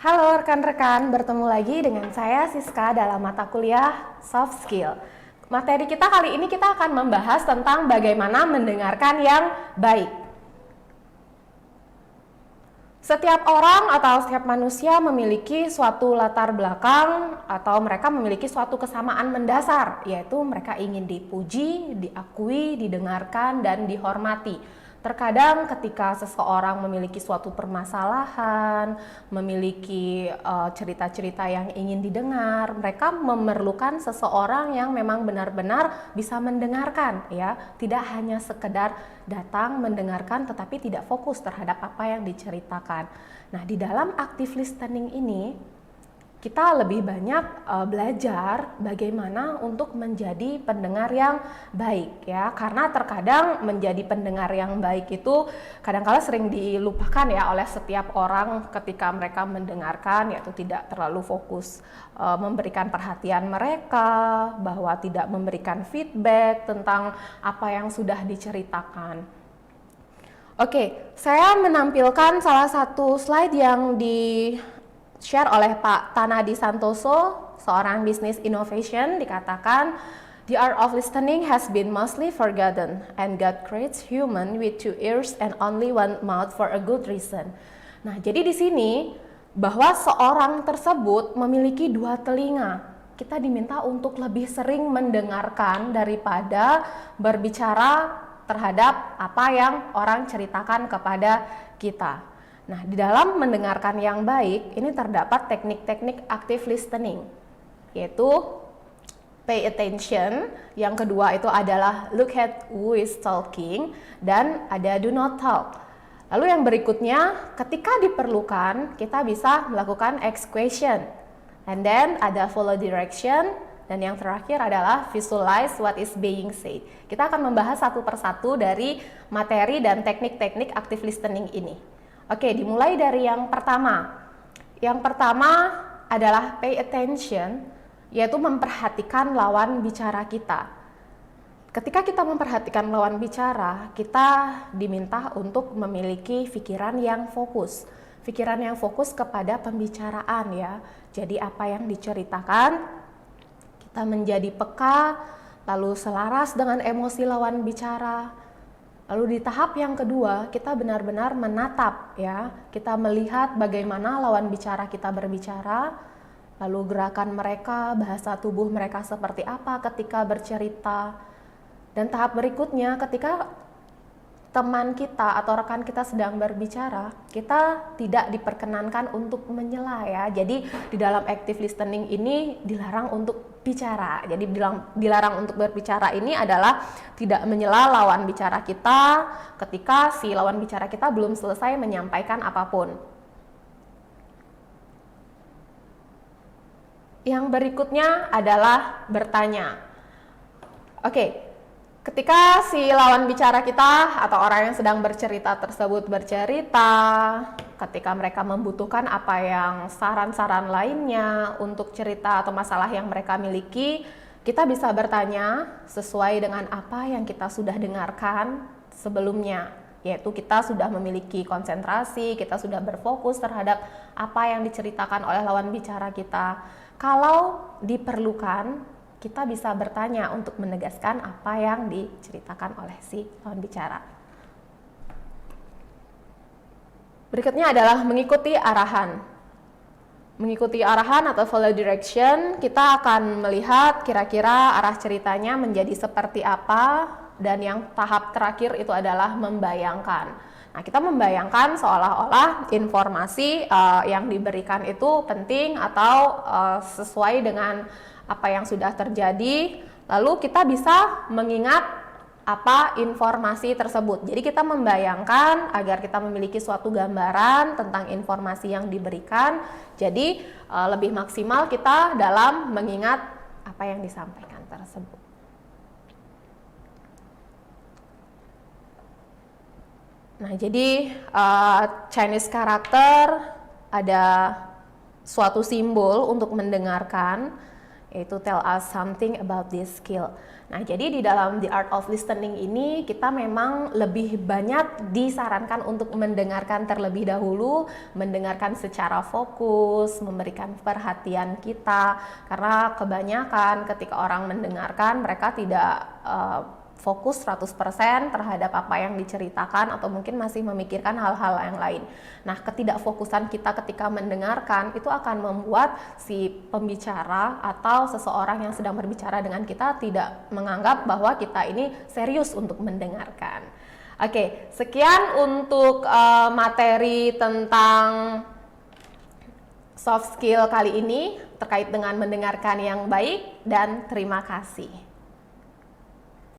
Halo rekan-rekan, bertemu lagi dengan saya Siska dalam mata kuliah Soft Skill. Materi kita kali ini kita akan membahas tentang bagaimana mendengarkan yang baik. Setiap orang atau setiap manusia memiliki suatu latar belakang atau mereka memiliki suatu kesamaan mendasar, yaitu mereka ingin dipuji, diakui, didengarkan, dan dihormati. Terkadang ketika seseorang memiliki suatu permasalahan, memiliki cerita-cerita yang ingin didengar, mereka memerlukan seseorang yang memang benar-benar bisa mendengarkan, ya, tidak hanya sekedar datang mendengarkan tetapi tidak fokus terhadap apa yang diceritakan. Nah, di dalam active listening ini kita lebih banyak belajar bagaimana untuk menjadi pendengar yang baik, ya, karena terkadang menjadi pendengar yang baik itu kadang-kala sering dilupakan ya oleh setiap orang ketika mereka mendengarkan, yaitu tidak terlalu fokus memberikan perhatian mereka, bahwa tidak memberikan feedback tentang apa yang sudah diceritakan. Oke, saya menampilkan salah satu slide yang share oleh Pak Tanadi Santoso, seorang business innovation, dikatakan the art of listening has been mostly forgotten and God creates human with two ears and only one mouth for a good reason. Nah, jadi di sini bahwa seorang tersebut memiliki dua telinga. Kita diminta untuk lebih sering mendengarkan daripada berbicara terhadap apa yang orang ceritakan kepada kita. Nah, di dalam mendengarkan yang baik, ini terdapat teknik-teknik active listening, yaitu pay attention, yang kedua itu adalah look at who is talking, dan ada do not talk. Lalu yang berikutnya, ketika diperlukan, kita bisa melakukan ask question, and then ada follow direction, dan yang terakhir adalah visualize what is being said. Kita akan membahas satu persatu dari materi dan teknik-teknik active listening ini. Oke, dimulai dari yang pertama. Yang pertama adalah pay attention, yaitu memperhatikan lawan bicara kita. Ketika kita memperhatikan lawan bicara, kita diminta untuk memiliki pikiran yang fokus. Pikiran yang fokus kepada pembicaraan, ya. Jadi apa yang diceritakan, kita menjadi peka, lalu selaras dengan emosi lawan bicara. Lalu di tahap yang kedua, kita benar-benar menatap, ya. Kita melihat bagaimana lawan bicara kita berbicara, lalu gerakan mereka, bahasa tubuh mereka seperti apa ketika bercerita. Dan tahap berikutnya, ketika teman kita atau rekan kita sedang berbicara, kita tidak diperkenankan untuk menyela, ya. Jadi di dalam active listening ini dilarang untuk bicara. Jadi dilarang untuk berbicara ini adalah tidak menyela lawan bicara kita ketika si lawan bicara kita belum selesai menyampaikan apapun. Yang berikutnya adalah bertanya. Oke. Ketika si lawan bicara kita atau orang yang sedang bercerita tersebut bercerita, ketika mereka membutuhkan apa yang saran-saran lainnya untuk cerita atau masalah yang mereka miliki, kita bisa bertanya sesuai dengan apa yang kita sudah dengarkan sebelumnya, yaitu kita sudah memiliki konsentrasi, kita sudah berfokus terhadap apa yang diceritakan oleh lawan bicara kita. Kalau diperlukan, kita bisa bertanya untuk menegaskan apa yang diceritakan oleh si lawan bicara. Berikutnya adalah mengikuti arahan. Mengikuti arahan atau follow direction, kita akan melihat kira-kira arah ceritanya menjadi seperti apa, dan yang tahap terakhir itu adalah membayangkan. Nah, kita membayangkan seolah-olah informasi yang diberikan itu penting atau sesuai dengan apa yang sudah terjadi, lalu kita bisa mengingat apa informasi tersebut. Jadi kita membayangkan agar kita memiliki suatu gambaran tentang informasi yang diberikan. Jadi lebih maksimal kita dalam mengingat apa yang disampaikan tersebut. Nah, jadi Chinese character ada suatu simbol untuk mendengarkan. yaitu tell us something about this skill. Nah, jadi di dalam The Art of Listening ini kita memang lebih banyak disarankan untuk mendengarkan terlebih dahulu, mendengarkan secara fokus, memberikan perhatian kita, karena kebanyakan ketika orang mendengarkan mereka tidak fokus 100% terhadap apa yang diceritakan atau mungkin masih memikirkan hal-hal yang lain. Nah, ketidakfokusan kita ketika mendengarkan itu akan membuat si pembicara atau seseorang yang sedang berbicara dengan kita tidak menganggap bahwa kita ini serius untuk mendengarkan. Oke, sekian untuk materi tentang soft skill kali ini terkait dengan mendengarkan yang baik, dan terima kasih.